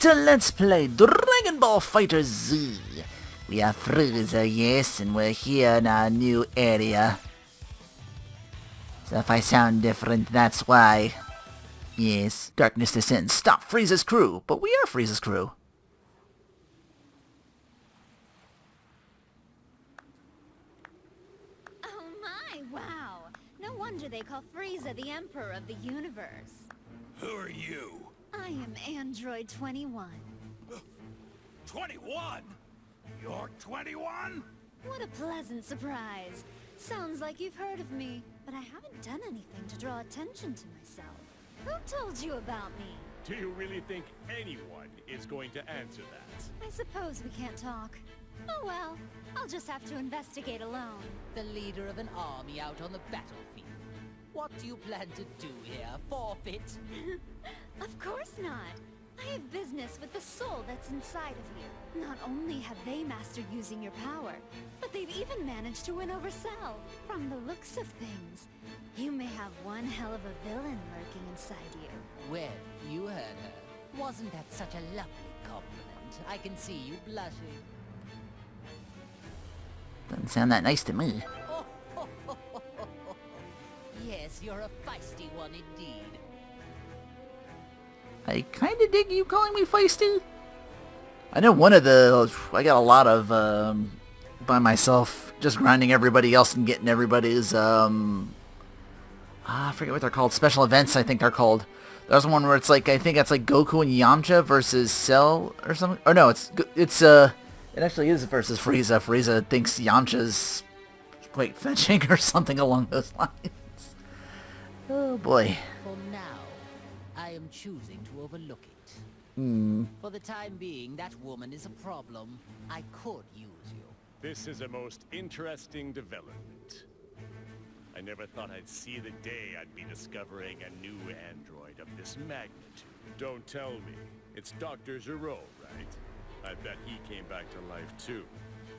to Let's Play Dragon Ball FighterZ. We are Frieza, yes, and we're here in our new area. So if I sound different, that's why. Yes, Darkness Descends. Stop Frieza's crew, but we are Frieza's crew. Oh my, wow. No wonder they call Frieza the Emperor of the Universe. Who are you? I am Android 21. 21? You're 21? What a pleasant surprise. Sounds like you've heard of me, but I haven't done anything to draw attention to myself. Who told you about me? Do you really think anyone is going to answer that? I suppose we can't talk. Oh well, I'll just have to investigate alone. The leader of an army out on the battlefield. What do you plan to do here? Forfeit? Of course not. I have business with the soul that's inside of you. Not only have they mastered using your power, but they've even managed to win over Cell. From the looks of things, you may have one hell of a villain lurking inside you. Well, you heard her. Wasn't that such a lovely compliment? I can see you blushing. Doesn't sound that nice to me. Yes, you're a feisty one indeed. I kinda dig you calling me feisty. I know one of the... I got a lot of, by myself, just grinding everybody else and getting everybody's, I forget what they're called. Special events, I think they're called. There's one where it's like, I think it's like Goku and Yamcha versus Cell or something. Or no, it actually is versus Frieza. Frieza thinks Yamcha's quite fetching or something along those lines. Oh boy. For now, I am choosing to overlook it. For the time being, that woman is a problem. I could use you. This is a most interesting development. I never thought I'd see the day I'd be discovering a new android of this magnitude. Don't tell me. It's Dr. Zero, right? I bet he came back to life too.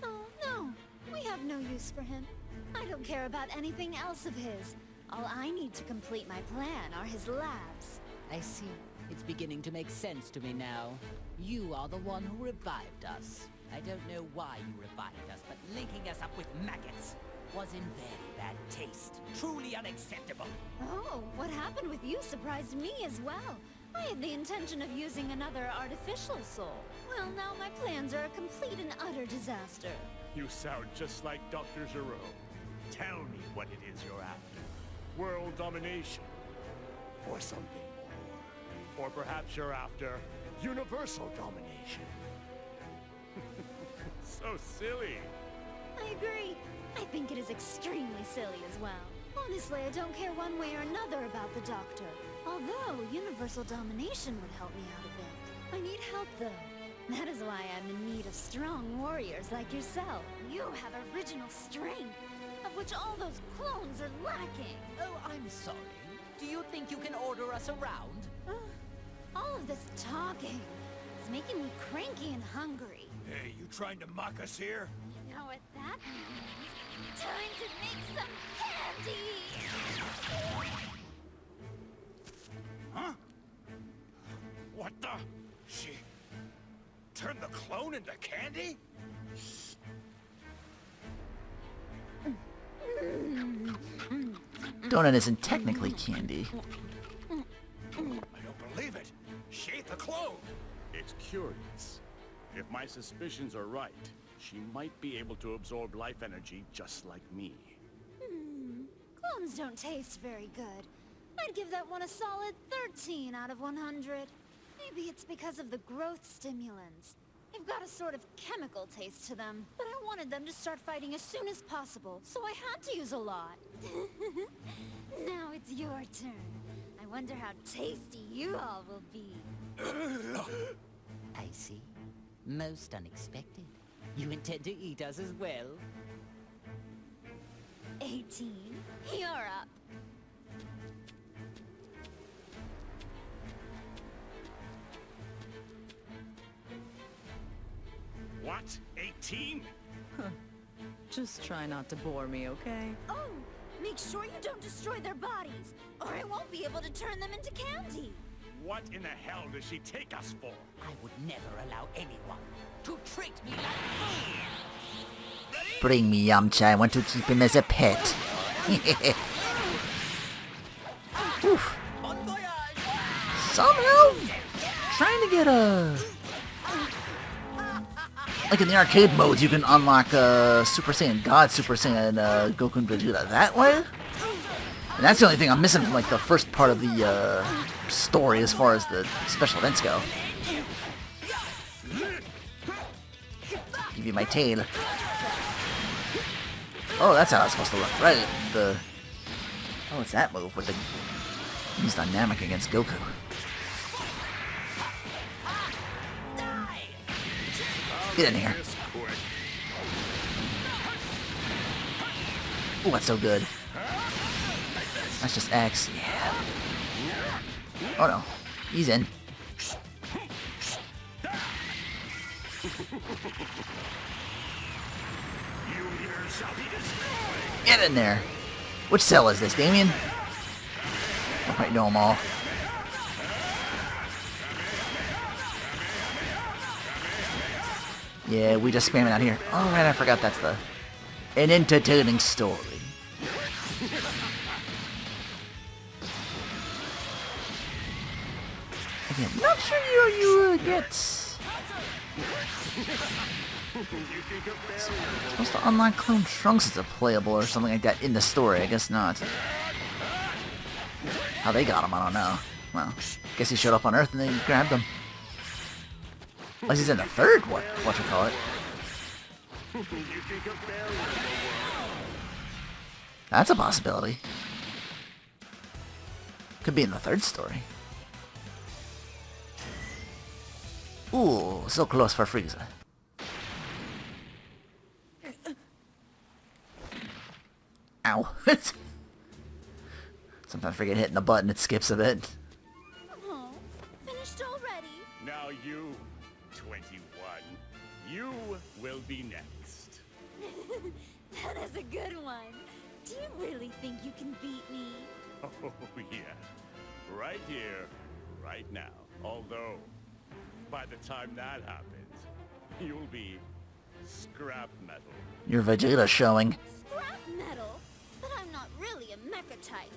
Oh, no. We have no use for him. I don't care about anything else of his. All I need to complete my plan are his labs. I see. It's beginning to make sense to me now. You are the one who revived us. I don't know why you revived us, but linking us up with maggots was in very bad taste. Truly unacceptable. Oh, what happened with you surprised me as well. I had the intention of using another artificial soul. Well, now my plans are a complete and utter disaster. You sound just like Dr. Zero. Tell me what it is you're after. World domination. Or something more. Or perhaps you're after universal domination. So silly. I agree. I think it is extremely silly as well. Honestly, I don't care one way or another about the Doctor. Although, universal domination would help me out a bit. I need help, though. That is why I'm in need of strong warriors like yourself. You have original strength, of which all those clones are lacking. Oh, I'm sorry. Do you think you can order us around? All of this talking is making me cranky and hungry. Hey, you trying to mock us here? You know what that means? Time to make some candy! Huh? What the? She turned the clone into candy? Donut isn't technically candy. I don't believe it. She ate the clone. It's curious. If my suspicions are right, she might be able to absorb life energy just like me. Clones don't taste very good. I'd give that one a solid 13 out of 100. Maybe it's because of the growth stimulants. They've got a sort of chemical taste to them, but I wanted them to start fighting as soon as possible, so I had to use a lot. Now it's your turn. I wonder how tasty you all will be. I see. Most unexpected. You intend to eat us as well? 18, you're up. What? 18? Just try not to bore me, okay? Oh, make sure you don't destroy their bodies, or I won't be able to turn them into candy. What in the hell does she take us for? I would never allow anyone to treat me like food. Bring me Yamcha. I want to keep him as a pet. Oof. Somehow, trying to get a... Like in the arcade modes, you can unlock Super Saiyan God, Super Saiyan Goku and Vegeta that way. And that's the only thing I'm missing from like the first part of the story as far as the special events go. Give you my tail. Oh, that's how it's supposed to look, right? The... Oh, it's that move with the... He's dynamic against Goku. Get in here. Oh, that's so good. That's just X. Yeah. Oh no. He's in. Get in there. Which cell is this, Damien? I might know them all. Yeah, we just spamming out here. Oh, right, I forgot that's an entertaining story. Again, not sure you get... Supposed to unlock Clone Trunks as a playable or something like that in the story. I guess not. How they got him, I don't know. Well, guess he showed up on Earth and they grabbed him. Unless he's in the third, whatchamacallit. That's a possibility. Could be in the third story. Ooh, so close for Frieza. Ow. Sometimes I forget hitting the button, it skips a bit. Oh, finished already? Now you, 21, you will be next. That is a good one. Do you really think you can beat me? Oh, yeah. Right here, right now. Although, by the time that happens, you'll be scrap metal. Your Vegeta showing. Scrap metal? But I'm not really a mecha type.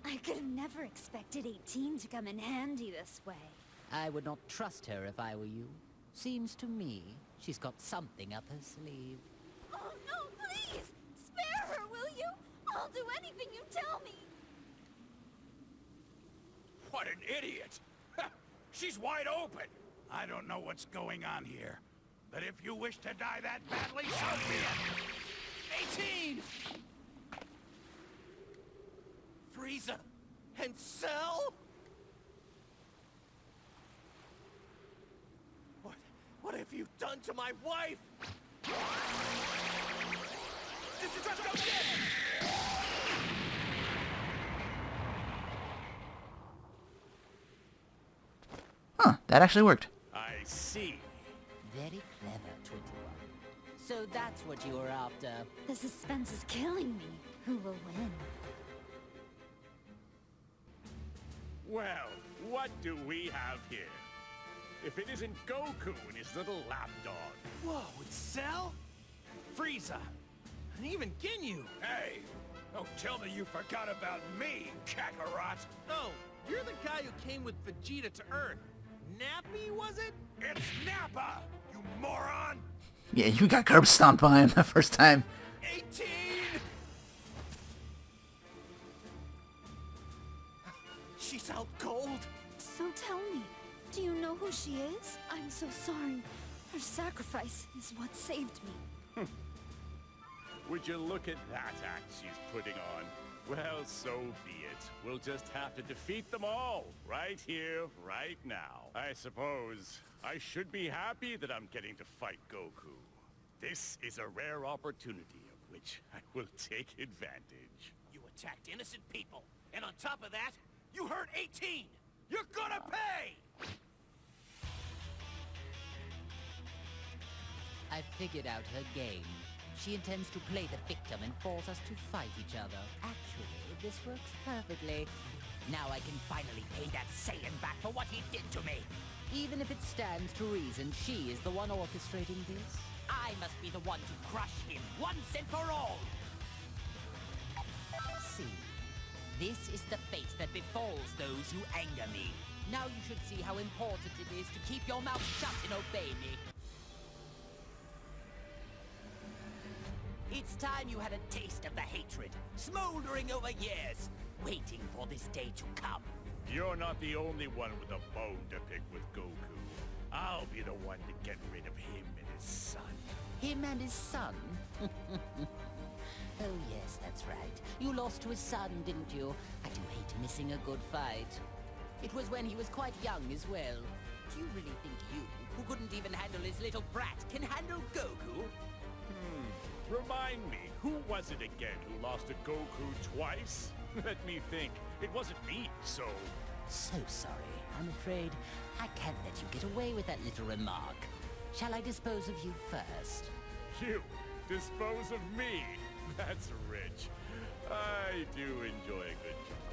I could have never expected 18 to come in handy this way. I would not trust her if I were you. Seems to me she's got something up her sleeve. Oh no, please! Spare her, will you? I'll do anything you tell me. What an idiot! She's wide open! I don't know what's going on here. But if you wish to die that badly, so be it! 18! Frieza and Cell? What have you done to my wife? Huh, that actually worked. I see. Very clever, 21. So that's what you were after. The suspense is killing me. Who will win? Well, what do we have here? If it isn't Goku and his little lapdog. Whoa, it's Cell? Frieza. And even Ginyu. Hey, don't tell me you forgot about me, Kakarot. Oh, you're the guy who came with Vegeta to Earth. Nappy, was it? It's Nappa, you moron! Yeah, you got curb stomped by him the first time. 18! She's out cold. So tell me, do you know who she is? I'm so sorry. Her sacrifice is what saved me. Would you look at that act she's putting on? Well, so be it. We'll just have to defeat them all, right here, right now. I suppose I should be happy that I'm getting to fight Goku. This is a rare opportunity of which I will take advantage. You attacked innocent people, and on top of that, you hurt 18! You're gonna pay! I figured out her game. She intends to play the victim and force us to fight each other. Actually, this works perfectly. Now I can finally pay that Saiyan back for what he did to me. Even if it stands to reason she is the one orchestrating this, I must be the one to crush him once and for all. See, this is the fate that befalls those who anger me. Now you should see how important it is to keep your mouth shut and obey me. It's time you had a taste of the hatred, smoldering over years, waiting for this day to come. You're not the only one with a bone to pick with Goku. I'll be the one to get rid of him and his son. Him and his son? Oh yes, that's right. You lost to his son, didn't you? I do hate missing a good fight. It was when he was quite young as well. Do you really think you, who couldn't even handle his little brat, can handle Goku? Remind me, who was it again who lost to Goku twice? Let me think. It wasn't me, so... So sorry. I'm afraid I can't let you get away with that little remark. Shall I dispose of you first? You dispose of me? That's rich. I do enjoy a good joke.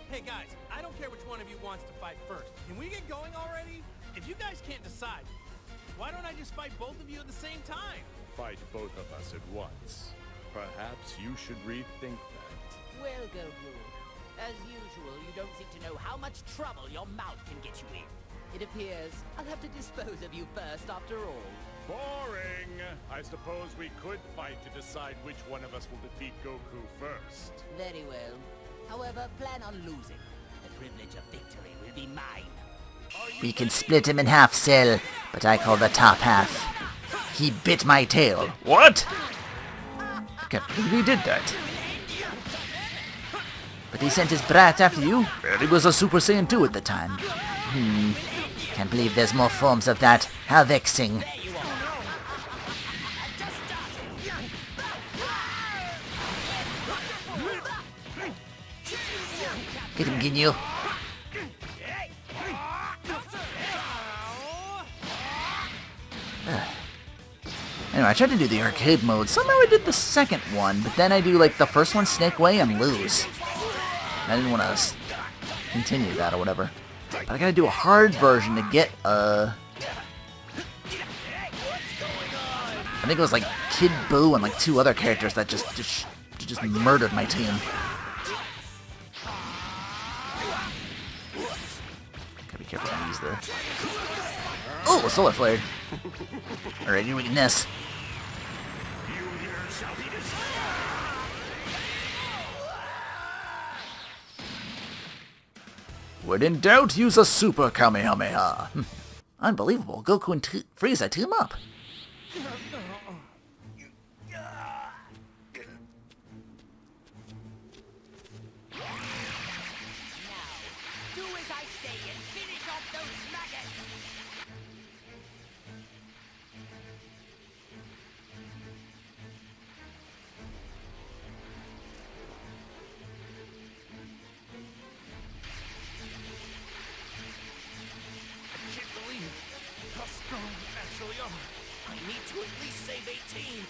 Hey guys, I don't care which one of you wants to fight first. Can we get going already? If you guys can't decide, why don't I just fight both of you at the same time? Fight both of us at once. Perhaps you should rethink that. Well, Goku, as usual, you don't seem to know how much trouble your mouth can get you in. It appears I'll have to dispose of you first after all. Boring! I suppose we could fight to decide which one of us will defeat Goku first. Very well. However, plan on losing. The privilege of victory will be mine. We can split him in half, Cell, but I call the top half. He bit my tail. What? I can't believe he did that. But he sent his brat after you? Well, he was a Super Saiyan 2 at the time. Can't believe there's more forms of that. How vexing. Get him, Ginyu. Anyway, I tried to do the arcade mode. Somehow I did the second one, but then I do like the first one Snake Way and lose. I didn't want to continue that or whatever. But I gotta do a hard version to get I think it was like Kid Buu and like 2 other characters that just murdered my team. Gotta be careful when I use the... Oh, a solar flare. Alright, you weakness. When in doubt, use a Super Kamehameha. Unbelievable. Goku and Frieza team up. Do as I say and finish off those maggots! I can't believe how strong you actually are. I need to at least save 18.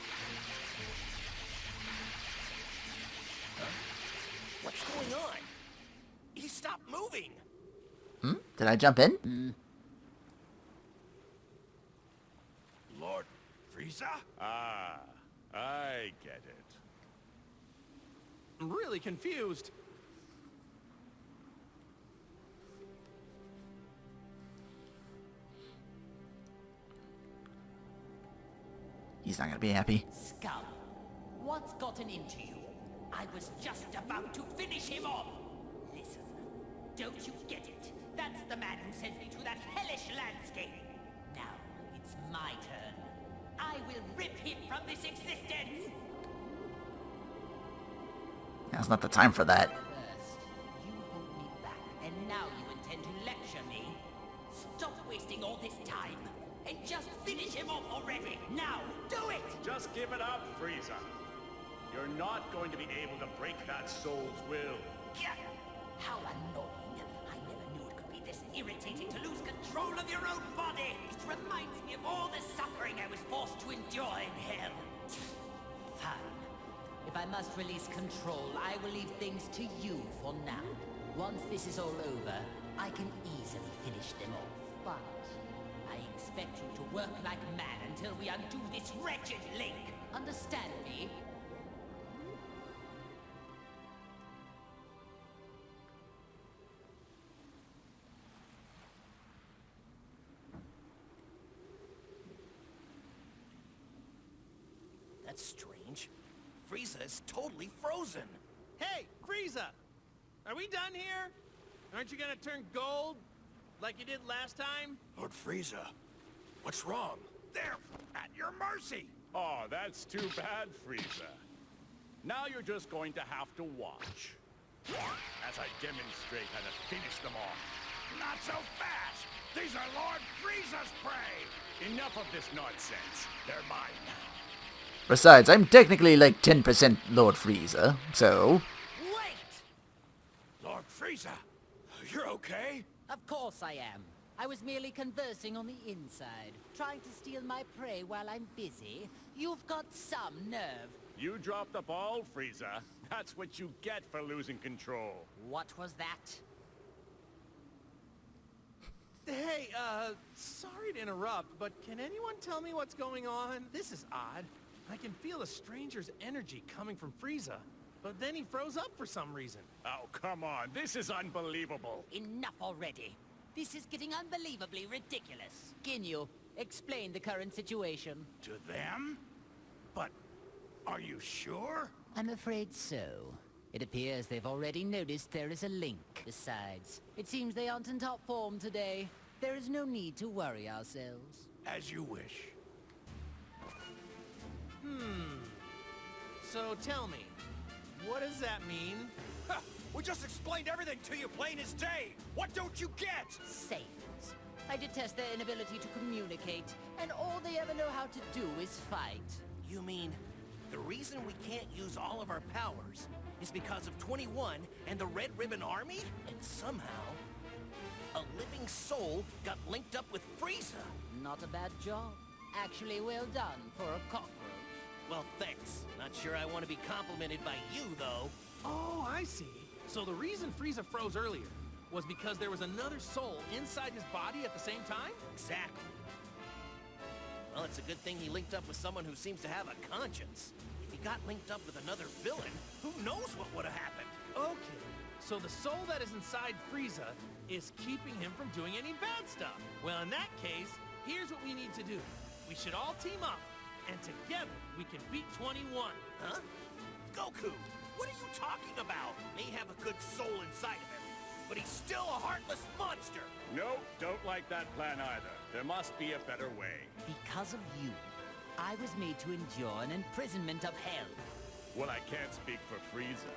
What's going on? He stopped moving. Did I jump in? Lord Frieza? Ah, I get it. I'm really confused. He's not gonna be happy. Scum, what's gotten into you? I was just about to finish him off. Listen, don't you get it? That's the man who sent me to that hellish landscape. Now, it's my turn. I will rip him from this existence. Now's not the time for that. First, you hold me back, and now you intend to lecture me. Stop wasting all this time, and just finish him off already. Now, do it! Just give it up, Frieza. You're not going to be able to break that soul's will. Yeah. How annoying. I never knew it could be this irritating to lose control of your own body. It reminds me of all the suffering I was forced to endure in hell. Fine. If I must release control, I will leave things to you for now. Once this is all over, I can easily finish them off. But I expect you to work like mad until we undo this wretched link. Understand me? That's strange. Frieza is totally frozen. Hey, Frieza! Are we done here? Aren't you gonna turn gold? Like you did last time? Lord Frieza, what's wrong? They're at your mercy. Oh, that's too bad, Frieza. Now you're just going to have to watch as I demonstrate how to finish them off. Not so fast. These are Lord Frieza's prey. Enough of this nonsense. They're mine now. Besides, I'm technically like 10% Lord Frieza, so... Wait! Lord Frieza, you're okay? Of course I am. I was merely conversing on the inside, trying to steal my prey while I'm busy. You've got some nerve. You dropped the ball, Frieza. That's what you get for losing control. What was that? Hey, sorry to interrupt, but can anyone tell me what's going on? This is odd. I can feel a stranger's energy coming from Frieza, but then he froze up for some reason. Oh, come on. This is unbelievable. Enough already. This is getting unbelievably ridiculous. Ginyu, explain the current situation. To them? But are you sure? I'm afraid so. It appears they've already noticed there is a link. Besides, it seems they aren't in top form today. There is no need to worry ourselves. As you wish. So tell me, what does that mean? Ha! We just explained everything to you plain as day. What don't you get? Saiyans. I detest their inability to communicate, and all they ever know how to do is fight. You mean the reason we can't use all of our powers is because of 21 and the Red Ribbon Army? And somehow, a living soul got linked up with Frieza. Not a bad job. Actually well done for a cockroach. Well, thanks. Not sure I want to be complimented by you, though. Oh, I see. So the reason Frieza froze earlier was because there was another soul inside his body at the same time? Exactly. Well, it's a good thing he linked up with someone who seems to have a conscience. If he got linked up with another villain, who knows what would have happened? Okay, so the soul that is inside Frieza is keeping him from doing any bad stuff. Well, in that case, here's what we need to do. We should all team up, and together we can beat 21. Huh? Goku, what are you talking about? May have a good soul inside of him, but he's still a heartless monster. No, don't like that plan either. There must be a better way. Because of you, I was made to endure an imprisonment of hell. Well, I can't speak for Frieza,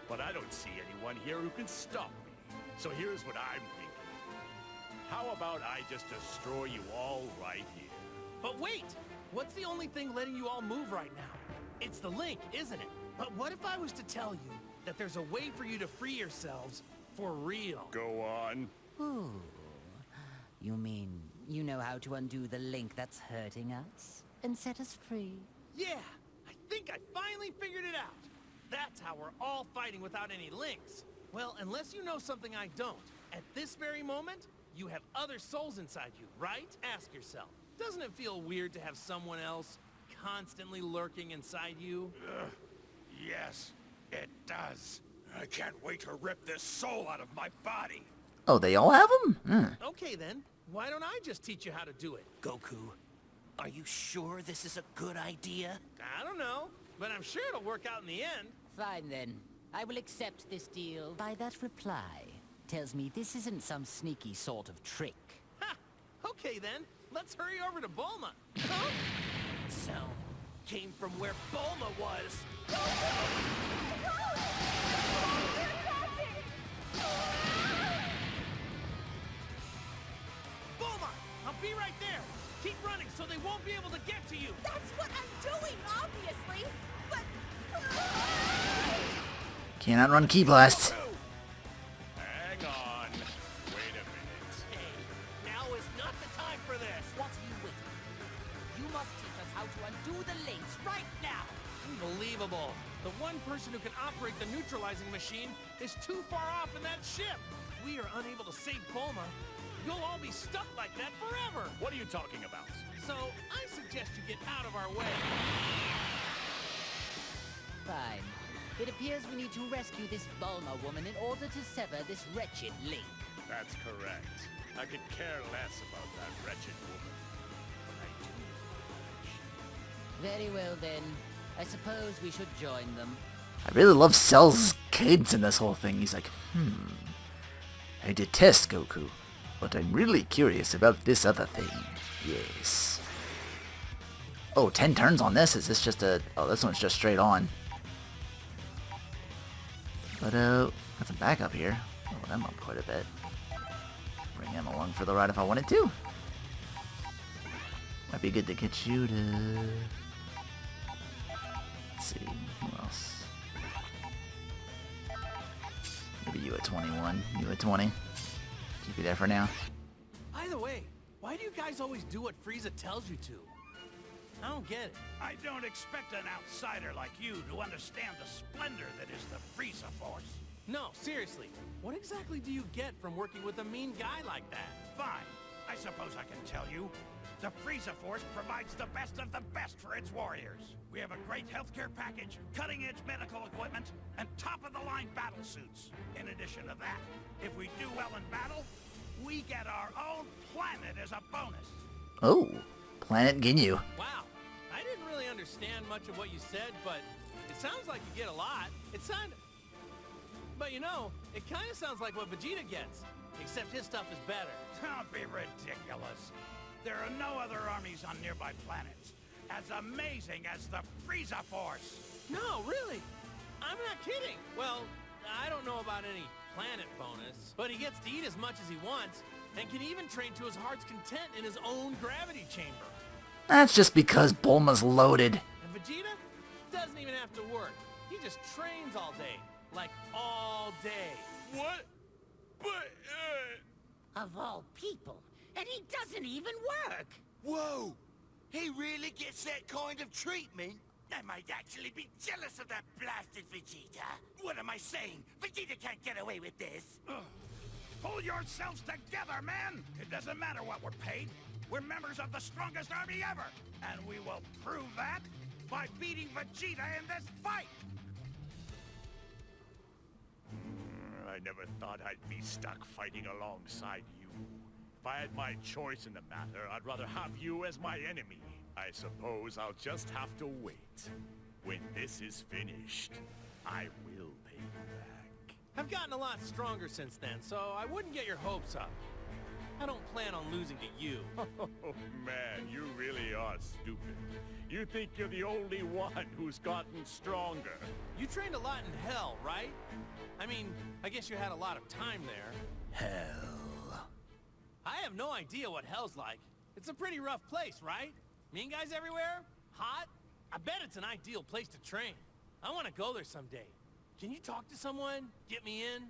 but I don't see anyone here who can stop me. So here's what I'm thinking. How about I just destroy you all right here? But wait! What's the only thing letting you all move right now? It's the link, isn't it? But what if I was to tell you that there's a way for you to free yourselves for real? Go on. Ooh. You mean you know how to undo the link that's hurting us and set us free? Yeah, I think I finally figured it out. That's how we're all fighting without any links. Well, unless you know something I don't, at this very moment, you have other souls inside you, right? Ask yourself, doesn't it feel weird to have someone else constantly lurking inside you? Yes, it does. I can't wait to rip this soul out of my body. Oh, they all have them? Okay then, why don't I just teach you how to do it? Goku, are you sure this is a good idea? I don't know, but I'm sure it'll work out in the end. Fine then. I will accept this deal. By that reply, tells me this isn't some sneaky sort of trick. Ha! Okay then, let's hurry over to Bulma. Huh? Sound came from where Bulma was. Bulma, I'll be right there. Keep running so they won't be able to get to you. That's what I'm doing, obviously. But Cannot run Ki Blast. Hang on. Wait a minute. Hey, now is not the time for this. What are you waiting for? You must teach us how to undo the links right now. Unbelievable. The one person who can operate the neutralizing machine is too far off in that ship. If we are unable to save Bulma, you'll all be stuck like that forever. What are you talking about? So, I suggest you get out of our way. Fine. It appears we need to rescue this Bulma woman in order to sever this wretched link. That's correct. I could care less about that wretched woman. But I do. Very well then. I suppose we should join them. I really love Cell's cadence in this whole thing. He's like, I detest Goku, but I'm really curious about this other thing. Yes. Oh, 10 turns on this? Is this just a... Oh, this one's just straight on. But, got some backup here. Oh, them up quite a bit. Bring him along for the ride if I wanted to. Might be good to get you to... Let's see, who else? Maybe you at 21, you at 20. Keep you there for now. By the way, why do you guys always do what Frieza tells you to? I don't get it. I don't expect an outsider like you to understand the splendor that is the Frieza Force. No, seriously. What exactly do you get from working with a mean guy like that? Fine. I suppose I can tell you. The Frieza Force provides the best of the best for its warriors. We have a great healthcare package, cutting-edge medical equipment, and top-of-the-line battle suits. In addition to that, if we do well in battle, we get our own planet as a bonus. Oh, Planet Ginyu. Wow. I didn't really understand much of what you said, but it sounds like you get a lot. But you know, it kind of sounds like what Vegeta gets, except his stuff is better. Don't be ridiculous. There are no other armies on nearby planets as amazing as the Frieza Force. No, really? I'm not kidding. Well, I don't know about any planet bonus, but he gets to eat as much as he wants and can even train to his heart's content in his own gravity chamber. That's just because Bulma's loaded. And Vegeta doesn't even have to work. He just trains all day. Like, all day. What? But, Of all people. And he doesn't even work! Whoa! He really gets that kind of treatment? I might actually be jealous of that blasted Vegeta. What am I saying? Vegeta can't get away with this. Pull yourselves together, man! It doesn't matter what we're paid. We're members of the strongest army ever. And we will prove that by beating Vegeta in this fight! I never thought I'd be stuck fighting alongside you. If I had my choice in the matter, I'd rather have you as my enemy. I suppose I'll just have to wait. When this is finished, I will pay you back. I've gotten a lot stronger since then, so I wouldn't get your hopes up. I don't plan on losing to you. Oh, man, you really are stupid. You think you're the only one who's gotten stronger. You trained a lot in Hell, right? I mean, I guess you had a lot of time there. Hell. I have no idea what Hell's like. It's a pretty rough place, right? Mean guys everywhere? Hot? I bet it's an ideal place to train. I want to go there someday. Can you talk to someone? Get me in?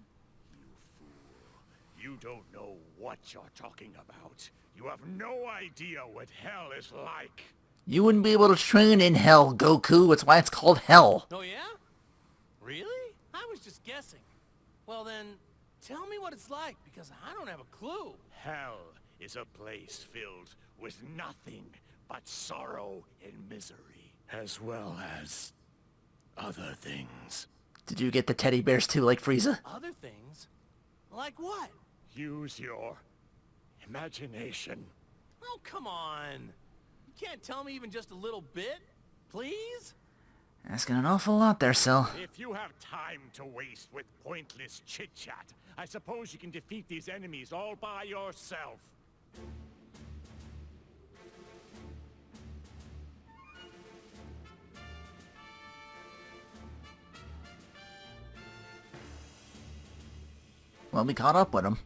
You fool. You don't know what you're talking about. You have no idea what hell is like. You wouldn't be able to train in Hell, Goku. That's why it's called Hell. Oh yeah? Really? I was just guessing. Well then, tell me what it's like, because I don't have a clue. Hell is a place filled with nothing but sorrow and misery, as well as other things. Did you get the teddy bears too, like Frieza? Other things? Like what? Use your imagination. Oh, come on. You can't tell me even just a little bit? Please? Asking an awful lot there, Cell. If you have time to waste with pointless chit-chat, I suppose you can defeat these enemies all by yourself. Well, we caught up with him.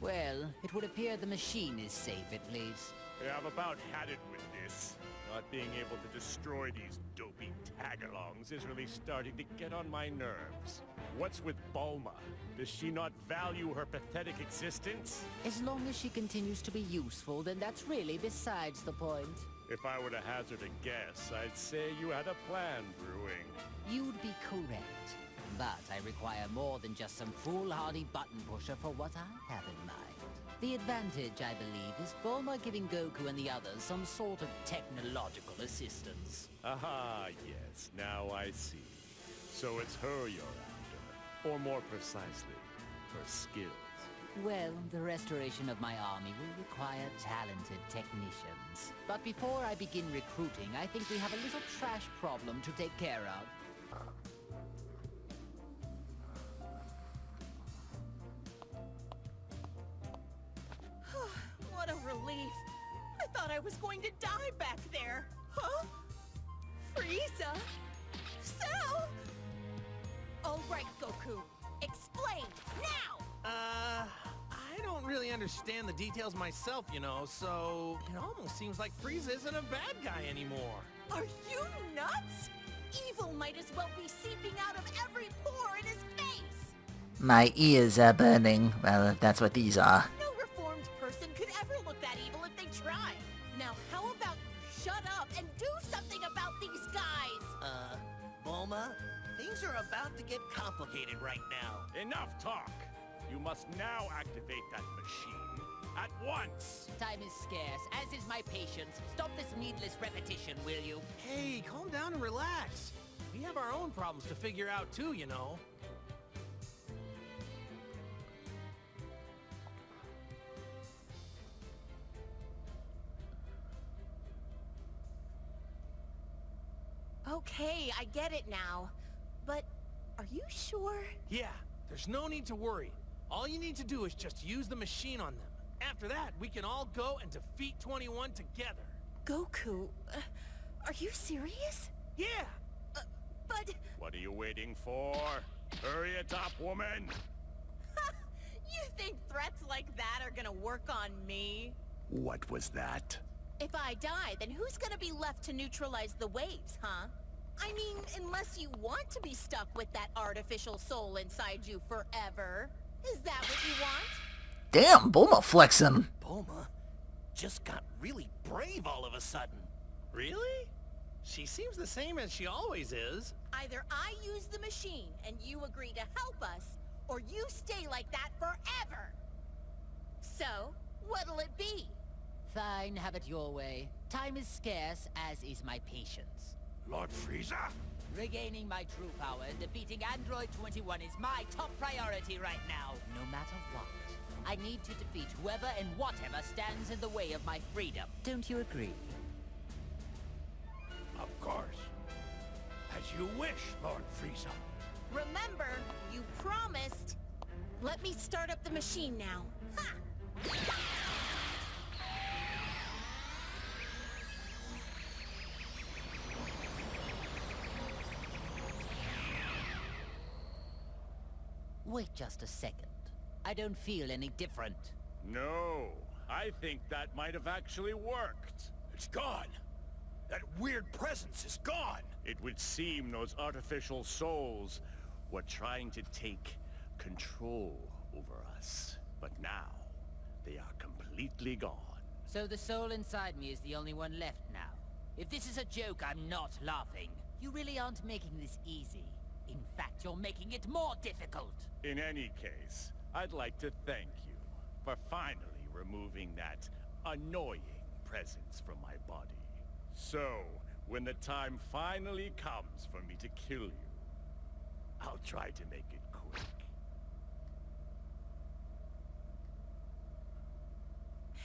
Well, it would appear the machine is safe at least. Yeah, I've about had it with this. Not being able to destroy these dopey tag-alongs is really starting to get on my nerves. What's with Bulma? Does she not value her pathetic existence? As long as she continues to be useful, then that's really besides the point. If I were to hazard a guess, I'd say you had a plan brewing. You'd be correct. But I require more than just some foolhardy button pusher for what I have in mind. The advantage, I believe, is Bulma giving Goku and the others some sort of technological assistance. Aha, yes, now I see. So it's her you're after. Or more precisely, her skills. Well, the restoration of my army will require talented technicians. But before I begin recruiting, I think we have a little trash problem to take care of. What a relief. I thought I was going to die back there. Huh? Frieza? Cell? All right, Goku. Explain, now! I don't really understand the details myself, you know, so it almost seems like Frieza isn't a bad guy anymore. Are you nuts? Evil might as well be seeping out of every pore in his face! My ears are burning. Well, that's what these are. No reformed person could ever look that evil if they tried. Now, how about you shut up and do something about these guys? Bulma, things are about to get complicated right now. Enough talk! You must now activate that machine. At once! Time is scarce, as is my patience. Stop this needless repetition, will you? Hey, calm down and relax. We have our own problems to figure out too, you know. Okay, I get it now. But are you sure? Yeah, there's no need to worry. All you need to do is just use the machine on them. After that, we can all go and defeat 21 together. Goku, are you serious? Yeah! But... What are you waiting for? Hurry it up, woman! You think threats like that are gonna work on me? What was that? If I die, then who's gonna be left to neutralize the waves, huh? I mean, unless you want to be stuck with that artificial soul inside you forever. Is that what you want? Damn, Bulma flexing. Bulma just got really brave all of a sudden. Really? She seems the same as she always is. Either I use the machine and you agree to help us, or you stay like that forever. So, what'll it be? Fine, have it your way. Time is scarce, as is my patience. Lord Frieza? Regaining my true power and defeating Android 21 is my top priority right now, no matter what. I need to defeat whoever and whatever stands in the way of my freedom. Don't you agree? Of course. As you wish, Lord Frieza. Remember, you promised. Let me start up the machine now. Ha! Wait just a second. I don't feel any different. No, I think that might have actually worked. It's gone. That weird presence is gone. It would seem those artificial souls were trying to take control over us. But now, they are completely gone. So the soul inside me is the only one left now. If this is a joke, I'm not laughing. You really aren't making this easy. In fact, you're making it more difficult. In any case, I'd like to thank you for finally removing that annoying presence from my body. So, when the time finally comes for me to kill you, I'll try to make it quick.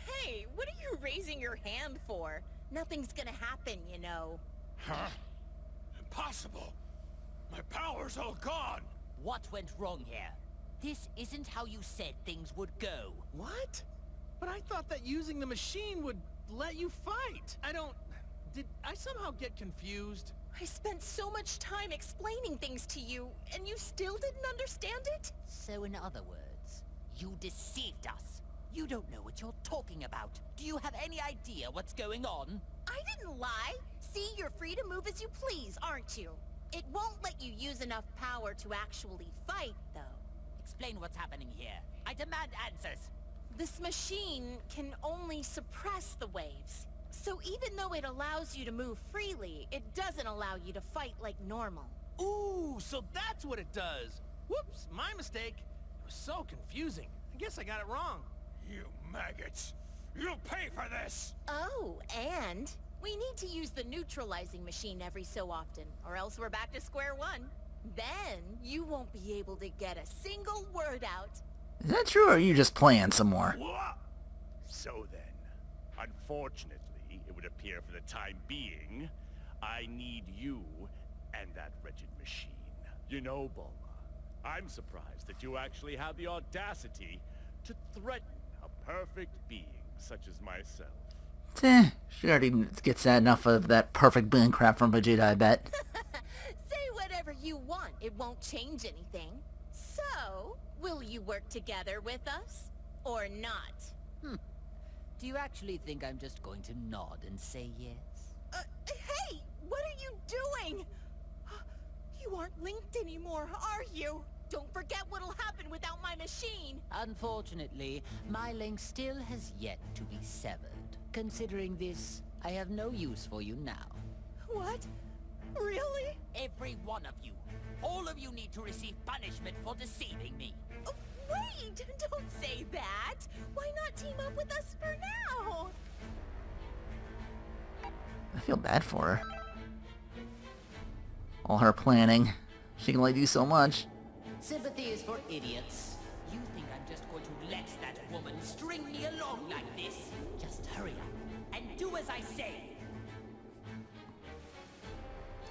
Hey, what are you raising your hand for? Nothing's gonna happen, you know. Huh? Impossible. My power's all gone. What went wrong here? This isn't how you said things would go. What? But I thought that using the machine would let you fight. Did I somehow get confused? I spent so much time explaining things to you, and you still didn't understand it? So in other words, you deceived us. You don't know what you're talking about. Do you have any idea what's going on? I didn't lie. See, you're free to move as you please, aren't you? It won't let you use enough power to actually fight, though. Explain what's happening here. I demand answers. This machine can only suppress the waves. So even though it allows you to move freely, it doesn't allow you to fight like normal. Ooh, so that's what it does. Whoops, my mistake. It was so confusing. I guess I got it wrong. You maggots! You'll pay for this! Oh, and we need to use the neutralizing machine every so often, or else we're back to square one. Then you won't be able to get a single word out. Is that true, or are you just playing some more? What? So then, unfortunately, it would appear for the time being, I need you and that wretched machine. You know, Bulma, I'm surprised that you actually have the audacity to threaten a perfect being such as myself. She already gets enough of that perfect being crap from Vegeta, I bet. Say whatever you want. It won't change anything. So, will you work together with us? Or not? Do you actually think I'm just going to nod and say yes? Hey! What are you doing? You aren't linked anymore, are you? Don't forget what'll happen without my machine! Unfortunately, my link still has yet to be severed. Considering this, I have no use for you now. What? Really? Every one of you. All of you need to receive punishment for deceiving me. Oh, wait! Don't say that! Why not team up with us for now? I feel bad for her. All her planning. She can only do so much. Sympathy is for idiots. You think I'm just going to let that woman string me along like this? Just hurry up and do as I say.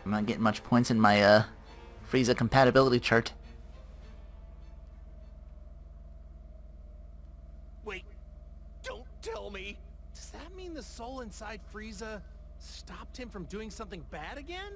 I'm not getting much points in my Frieza compatibility chart. Wait, don't tell me. Does that mean the soul inside Frieza stopped him from doing something bad again?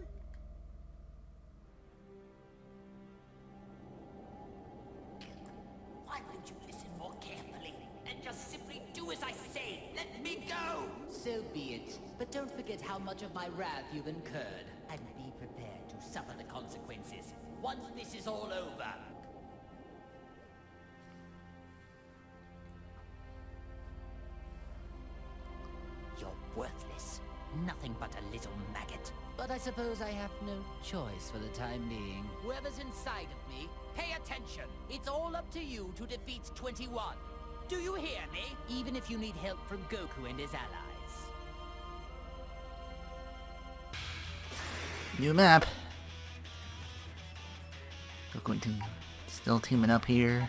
Why wouldn't you listen more carefully and just simply do as I say? Let me go! So be it. But don't forget how much of my wrath you've incurred. And be prepared to suffer the consequences once this is all over. You're worthless. Nothing but a little maggot. But I suppose I have no choice for the time being. Whoever's inside of me, pay attention. It's all up to you to defeat 21. Do you hear me? Even if you need help from Goku and his allies. New map. We're going to still teaming up here.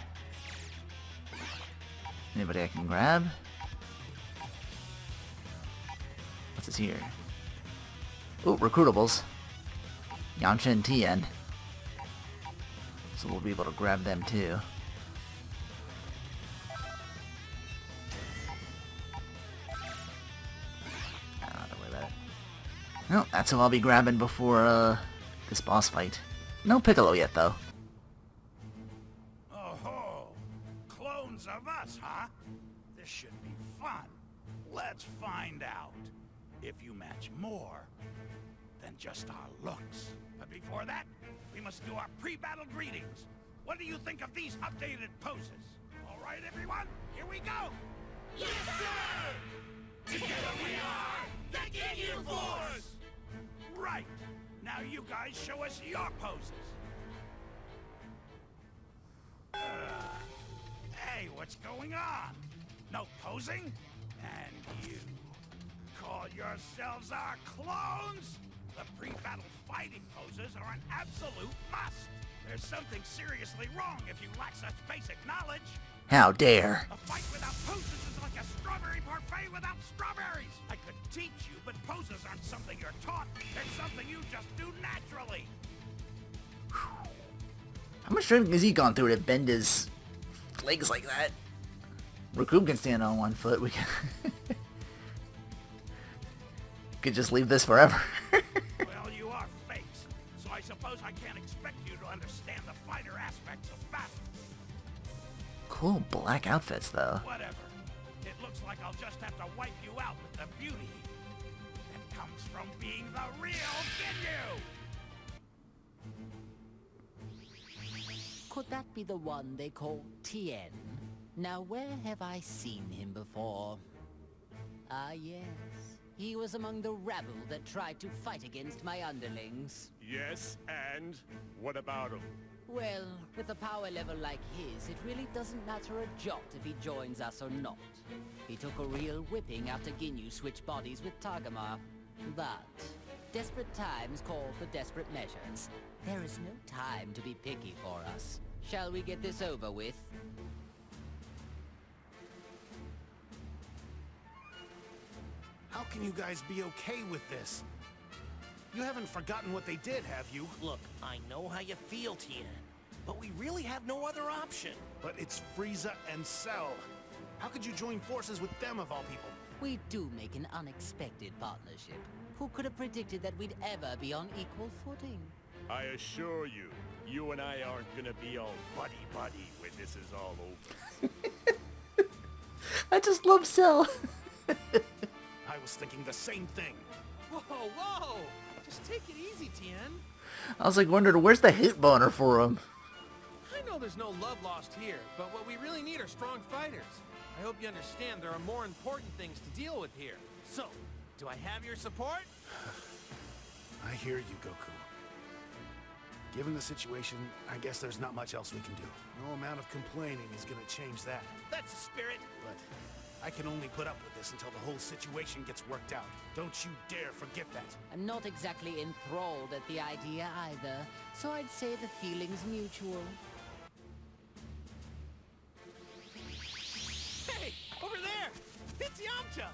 Anybody I can grab? What's this here? Oh, recruitables. Yamcha and Tien. So we'll be able to grab them too. Don't worry about it. No, that's who I'll be grabbing before this boss fight. No Piccolo yet, though. Oh-ho! Clones of us, huh? This should be fun. Let's find out. If you match more than just our looks. But before that, we must do our pre-battle greetings. What do you think of these updated poses? All right, everyone, here we go! Yes, sir! Together we are the Ginyu Force! Right! Now you guys show us your poses. Hey, what's going on? No posing? And you call yourselves our clones? The pre-battle fighting poses are an absolute must. There's something seriously wrong if you lack such basic knowledge. How dare. A fight without poses is like a strawberry parfait without strawberries. I could teach you, but poses aren't something you're taught. They're something you just do naturally. How much training has he gone through to bend his legs like that? Recoop can stand on one foot. We can could just leave this forever. Well, you are fakes, so I suppose I can't expect you to understand the fighter aspects of battle. Cool black outfits, though. Whatever. It looks like I'll just have to wipe you out with the beauty that comes from being the real Ginyu! Could that be the one they call Tien? Now where have I seen him before? Ah yes, He was among the rabble that tried to fight against my underlings. Yes, and what about him? Well, with a power level like his, it really doesn't matter a jot if he joins us or not. He took a real whipping after Ginyu switched bodies with Tagamar. But desperate times call for desperate measures. There is no time to be picky for us. Shall we get this over with? How can you guys be okay with this? You haven't forgotten what they did, have you? Look, I know how you feel, Tien, but we really have no other option. But it's Frieza and Cell. How could you join forces with them of all people? We do make an unexpected partnership. Who could have predicted that we'd ever be on equal footing? I assure you, you and I aren't gonna be all buddy-buddy when this is all over. I just love Cell. I was thinking the same thing. Whoa, whoa! Just take it easy, Tien. I was like wondering, where's the hate boner for him? I know there's no love lost here, but what we really need are strong fighters. I hope you understand there are more important things to deal with here. So, do I have your support? I hear you, Goku. Given the situation, I guess there's not much else we can do. No amount of complaining is gonna change that. That's the spirit. But I can only put up with this until the whole situation gets worked out. Don't you dare forget that. I'm not exactly enthralled at the idea either, so I'd say the feeling's mutual. Hey, over there! It's Yamcha!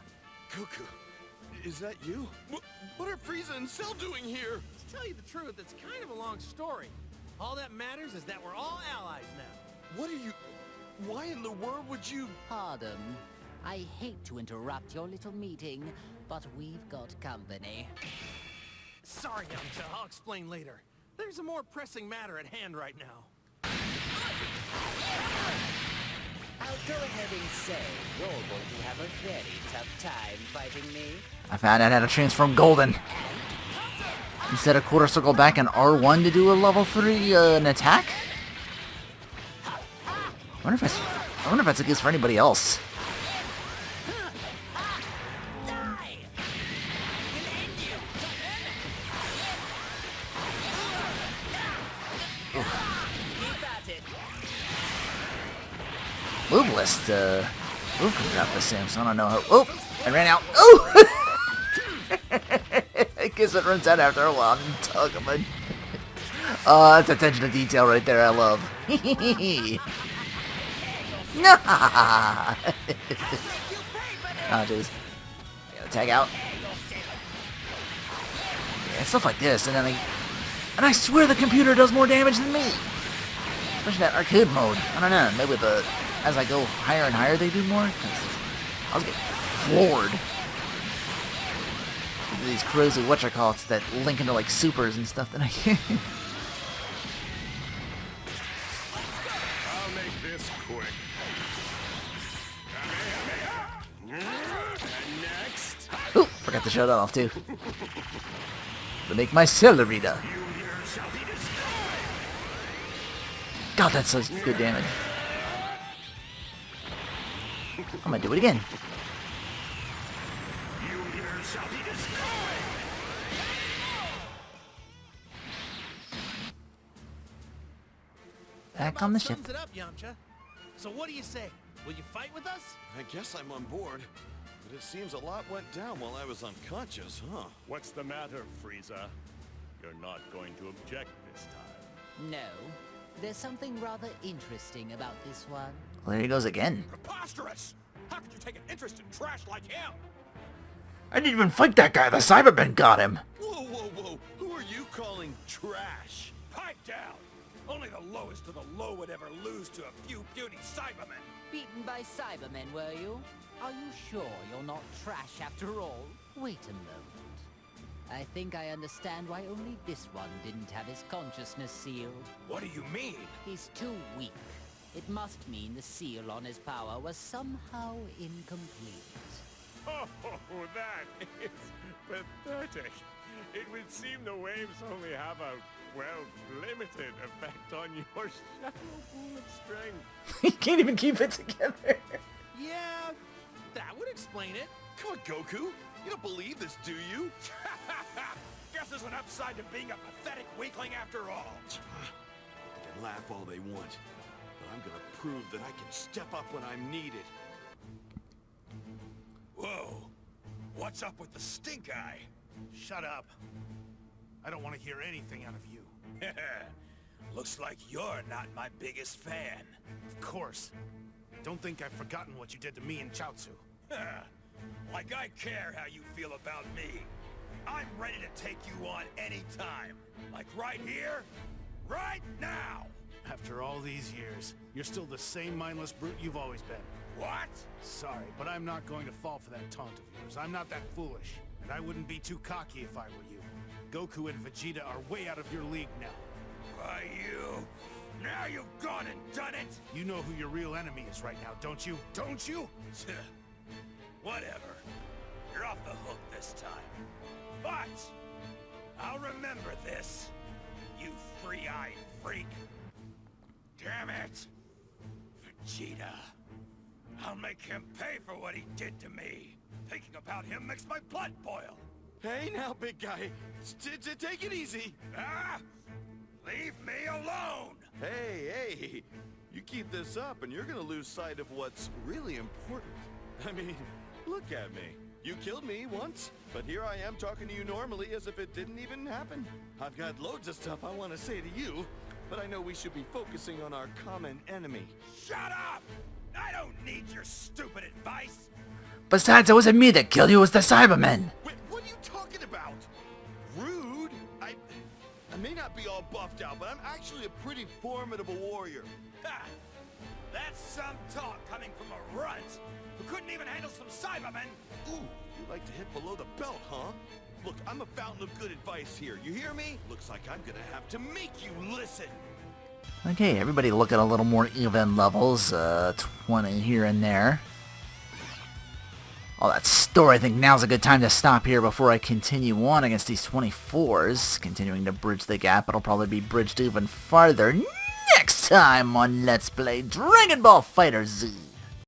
Goku, is that you? What are Frieza and Cell doing here? To tell you the truth, it's kind of a long story. All that matters is that we're all allies now. What are you... Why in the world would you... Pardon. I hate to interrupt your little meeting, but we've got company. Sorry, Yamcha, I'll explain later. There's a more pressing matter at hand right now. I'll go ahead and say you're going to have a very tough time fighting me. I found out how to transform Golden. Instead of quarter circle back and R1 to do a level 3 an attack? I wonder if that's a case for anybody else. Move list, move comes out the same, so I don't know how. Oh! I ran out. Oh! I guess it runs out after a while. I'm Tugman. That's attention to detail right there. I love. No! Oh, jeez. I gotta tag out. Yeah, stuff like this, and then I swear the computer does more damage than me. Especially that arcade mode. I don't know. Maybe as I go higher and higher, they do more. 'Cause I was getting floored. These crazy whatchamacallits that link into like supers and stuff that I can. I'll make this quick. And next. Ooh, forgot to show that off too. To make my celery. God, that's such good damage. I'm gonna do it again. Back on the ship. Sums it up, Yamcha. So what do you say? Will you fight with us? I guess I'm on board. But it seems a lot went down while I was unconscious, huh? What's the matter, Frieza? You're not going to object this time. No. There's something rather interesting about this one. Well, there he goes again. Preposterous! How could you take an interest in trash like him? I didn't even fight that guy. The Cybermen got him. Whoa, whoa, whoa! Who are you calling trash? Pipe down! Only the lowest of the low would ever lose to a few puny Cybermen. Beaten by Cybermen, were you? Are you sure you're not trash after all? Wait a moment. I think I understand why only this one didn't have his consciousness sealed. What do you mean? He's too weak. It must mean the seal on his power was somehow incomplete. Oh, that is pathetic. It would seem the waves only have a, well, limited effect on your shallow pool of strength. He can't even keep it together. Yeah, that would explain it. Come on, Goku! You don't believe this, do you? Guess there's an upside to being a pathetic weakling after all. They can laugh all they want, but I'm gonna prove that I can step up when I'm needed. Whoa. What's up with the stink eye? Shut up. I don't want to hear anything out of you. Looks like you're not my biggest fan. Of course. Don't think I've forgotten what you did to me and Chaozu. Like I care how you feel about me. I'm ready to take you on anytime. Like right here, right now. After all these years, you're still the same mindless brute you've always been. What? Sorry, but I'm not going to fall for that taunt of yours. I'm not that foolish. And I wouldn't be too cocky if I were you. Goku and Vegeta are way out of your league now. Why, you? Now you've gone and done it? You know who your real enemy is right now, don't you? Don't you? Whatever. You're off the hook this time. But I'll remember this, you free-eyed freak. Damn it! Vegeta. I'll make him pay for what he did to me. Thinking about him makes my blood boil. Hey now, big guy. Take it easy. Ah! Leave me alone! Hey, you keep this up and you're gonna lose sight of what's really important. I mean, look at me. You killed me once, but here I am talking to you normally as if it didn't even happen. I've got loads of stuff I want to say to you, but I know we should be focusing on our common enemy. Shut up! I don't need your stupid advice! Besides, it wasn't me that killed you, it was the Cybermen. Wait, what are you talking about? Rude? I may not be all buffed out, but I'm actually a pretty formidable warrior. Ha! That's some talk coming from a runt who couldn't even handle some Cybermen! Ooh, you like to hit below the belt, huh? Look, I'm a fountain of good advice here. You hear me? Looks like I'm gonna have to make you listen. Okay, everybody look at a little more even levels, 20 here and there. All that story, I think now's a good time to stop here before I continue on against these 24s. Continuing to bridge the gap, it'll probably be bridged even farther next time on Let's Play Dragon Ball FighterZ.